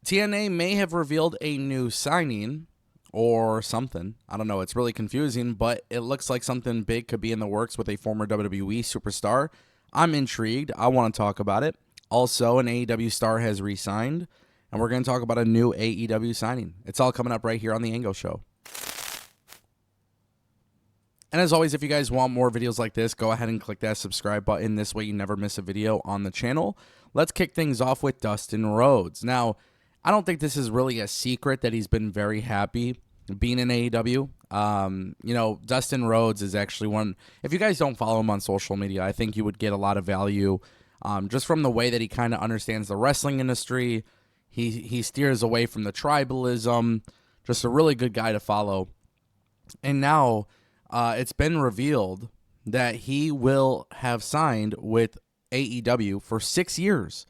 TNA may have revealed a new signing or something. I don't know. It's really confusing, but it looks like something big could be in the works with a former WWE superstar. I'm intrigued. I want to talk about it. Also, an AEW star has re-signed, and we're going to talk about a new AEW signing. It's all coming up right here on the Ango Show. And as always, if you guys want more videos like this, go ahead and click that subscribe button. This way you never miss a video on the channel. Let's kick things off with Dustin Rhodes. Now, I don't think this is really a secret that he's been very happy being in AEW. Dustin Rhodes is actually one. If you guys don't follow him on social media, I think you would get a lot of value just from the way that he kind of understands the wrestling industry. He steers away from the tribalism. Just a really good guy to follow. And now it's been revealed that he will have signed with AEW for 6 years.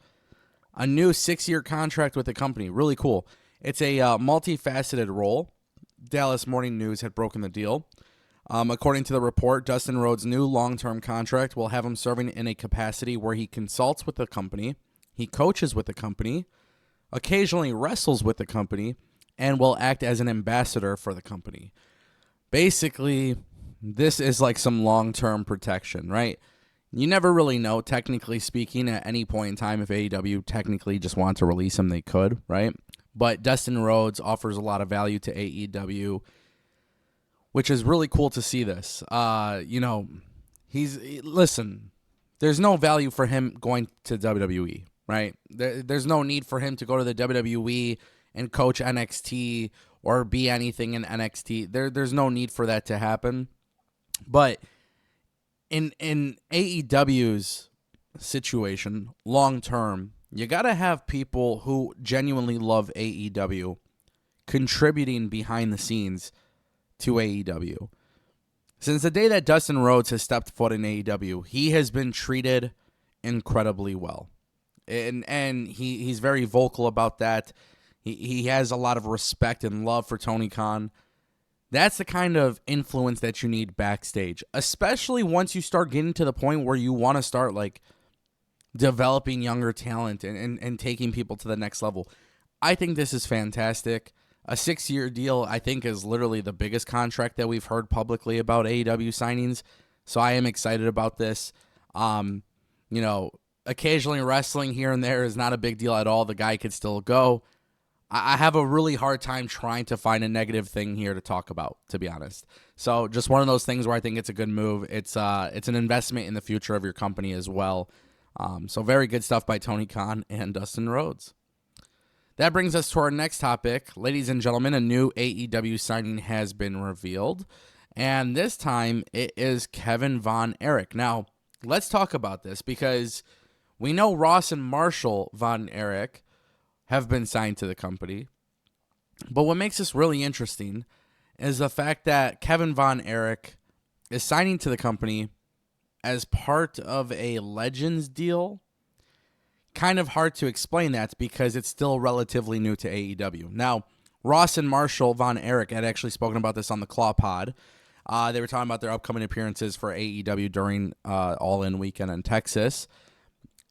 A new 6-year contract with the company. Really cool. It's a multifaceted role. Dallas Morning News had broken the deal. According to the report, Dustin Rhodes' new long-term contract will have him serving in a capacity where he consults with the company, he coaches with the company, occasionally wrestles with the company, and will act as an ambassador for the company. Basically, this is like some long-term protection, right? You never really know, technically speaking, at any point in time, if AEW technically just wanted to release him, they could, right? But Dustin Rhodes offers a lot of value to AEW, which is really cool to see this. Listen, there's no value for him going to WWE, right? There's no need for him to go to the WWE and coach NXT or be anything in NXT. There's no need for that to happen. But in AEW's situation, long term, you got to have people who genuinely love AEW contributing behind the scenes to AEW. Since the day that Dustin Rhodes has stepped foot in AEW, he has been treated incredibly well. And he's very vocal about that. He has a lot of respect and love for Tony Khan. That's the kind of influence that you need backstage, especially once you start getting to the point where you want to start like developing younger talent and taking people to the next level. I think this is fantastic. A 6-year deal, I think, is literally the biggest contract that we've heard publicly about AEW signings. So I am excited about this. Occasionally wrestling here and there is not a big deal at all. The guy could still go. I have a really hard time trying to find a negative thing here to talk about, to be honest. So just one of those things where I think it's a good move. It's an investment in the future of your company as well. So very good stuff by Tony Khan and Dustin Rhodes. That brings us to our next topic. Ladies and gentlemen, a new AEW signing has been revealed. And this time it is Kevin Von Erich. Now, let's talk about this because we know Ross and Marshall Von Erich have been signed to the company. But what makes this really interesting is the fact that Kevin Von Erich is signing to the company as part of a Legends deal. Kind of hard to explain that because it's still relatively new to AEW. Now, Ross and Marshall Von Erich had actually spoken about this on the Claw Pod. They were talking about their upcoming appearances for AEW during All In Weekend in Texas.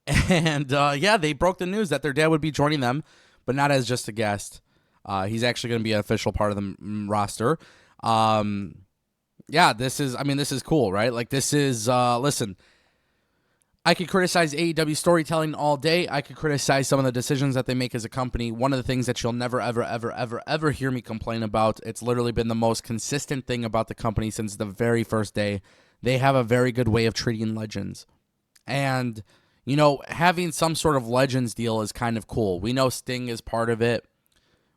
And, they broke the news that their dad would be joining them, but not as just a guest. He's actually going to be an official part of the roster. This is cool, right? Like, this is, listen, I could criticize AEW storytelling all day. I could criticize some of the decisions that they make as a company. One of the things that you'll never, ever, ever, ever, ever hear me complain about, it's literally been the most consistent thing about the company since the very first day. They have a very good way of treating legends. And having some sort of Legends deal is kind of cool. We know Sting is part of it,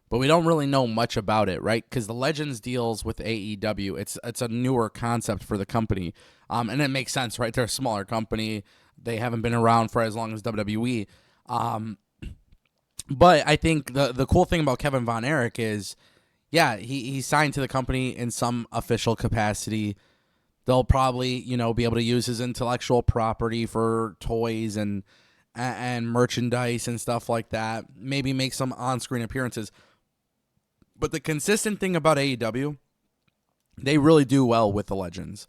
but we don't really know much about it, right? Because the Legends deals with AEW, it's a newer concept for the company. And it makes sense, right? They're a smaller company. They haven't been around for as long as WWE. But I think the cool thing about Kevin Von Erich is, he signed to the company in some official capacity. They'll probably, be able to use his intellectual property for toys and merchandise and stuff like that. Maybe make some on-screen appearances. But the consistent thing about AEW, they really do well with the Legends.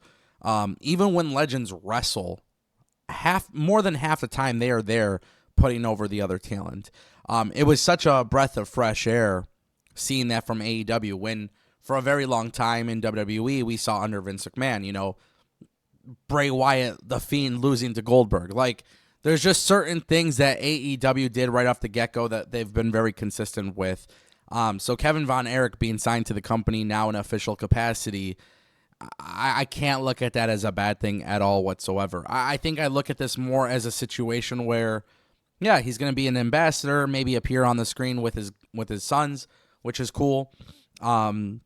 Even when Legends wrestle, more than half the time they are there putting over the other talent. It was such a breath of fresh air seeing that from AEW when for a very long time in WWE we saw under Vince McMahon, Bray Wyatt, The Fiend, losing to Goldberg. Like, there's just certain things that AEW did right off the get-go that they've been very consistent with. So Kevin Von Erich being signed to the company now in official capacity, I can't look at that as a bad thing at all whatsoever. I think I look at this more as a situation where, yeah, he's going to be an ambassador, maybe appear on the screen with his sons, which is cool. That's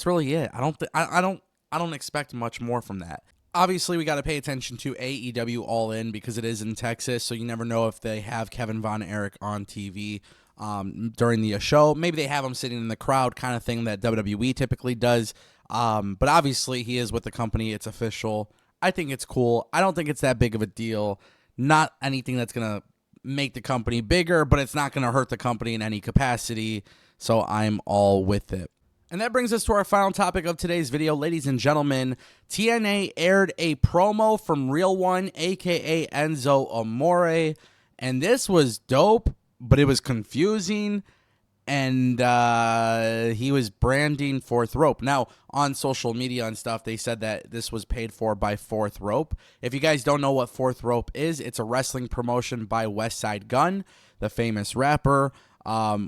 really it. I don't expect much more from that. Obviously, we got to pay attention to AEW All In because it is in Texas, so you never know if they have Kevin Von Erich on TV during the show. Maybe they have him sitting in the crowd, kind of thing that WWE typically does. But obviously, he is with the company. It's official. I think it's cool. I don't think it's that big of a deal. Not anything that's going to make the company bigger, but it's not going to hurt the company in any capacity, so I'm all with it. And that brings us to our final topic of today's video, ladies and gentlemen. TNA aired a promo from Real One, a.k.a. Enzo Amore, and this was dope, but it was confusing, and he was branding Fourth Rope. Now, on social media and stuff, they said that this was paid for by Fourth Rope. If you guys don't know what Fourth Rope is, it's a wrestling promotion by West Side Gun, the famous rapper.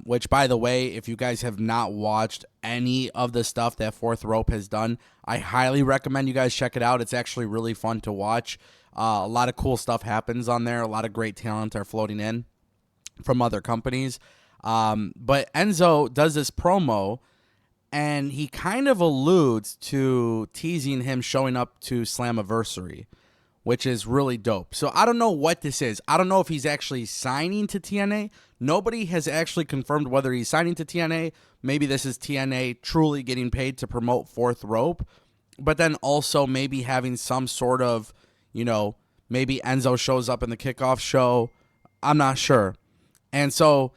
Which, by the way, if you guys have not watched any of the stuff that Fourth Rope has done, I highly recommend you guys check it out. It's actually really fun to watch. A lot of cool stuff happens on there. A lot of great talent are floating in from other companies. But Enzo does this promo, and he kind of alludes to teasing him showing up to Slammiversary, which is really dope. So I don't know what this is. I don't know if he's actually signing to TNA. Nobody has actually confirmed whether he's signing to TNA. Maybe this is TNA truly getting paid to promote Fourth Rope, but then also maybe having some sort of, maybe Enzo shows up in the kickoff show. I'm not sure. And so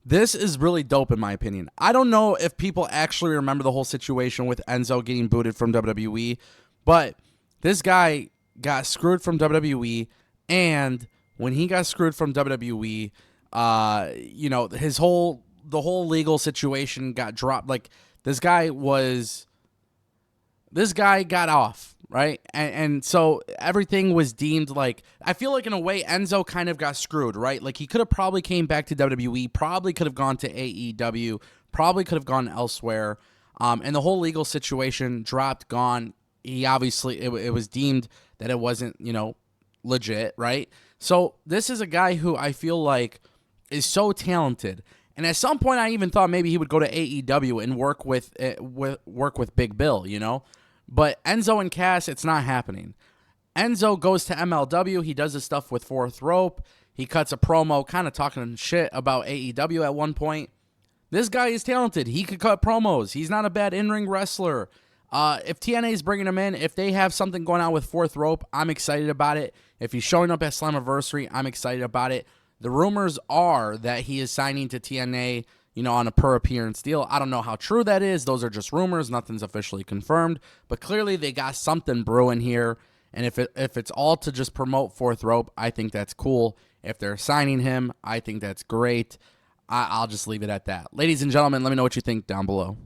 this is really dope in my opinion. I don't know if people actually remember the whole situation with Enzo getting booted from WWE, but this guy got screwed from WWE, and when he got screwed from WWE, the whole legal situation got dropped. Like, this guy got off, right? And so everything was deemed like, I feel like in a way Enzo kind of got screwed, right? Like, he could have probably came back to WWE, probably could have gone to AEW, probably could have gone elsewhere. And the whole legal situation dropped, gone. He obviously, it was deemed that it wasn't, legit, right? So this is a guy who I feel like is so talented. And at some point, I even thought maybe he would go to AEW and work with Big Bill, But Enzo and Cass, it's not happening. Enzo goes to MLW. He does his stuff with Fourth Rope. He cuts a promo kind of talking shit about AEW at one point. This guy is talented. He could cut promos. He's not a bad in-ring wrestler. If TNA is bringing him in, if they have something going on with Fourth Rope, I'm excited about it. If he's showing up at Slammiversary, I'm excited about it. The rumors are that he is signing to TNA, on a per appearance deal. I don't know how true that is. Those are just rumors. Nothing's officially confirmed. But clearly they got something brewing here. And if it's all to just promote Fourth Rope, I think that's cool. If they're signing him, I think that's great. I'll just leave it at that. Ladies and gentlemen, let me know what you think down below.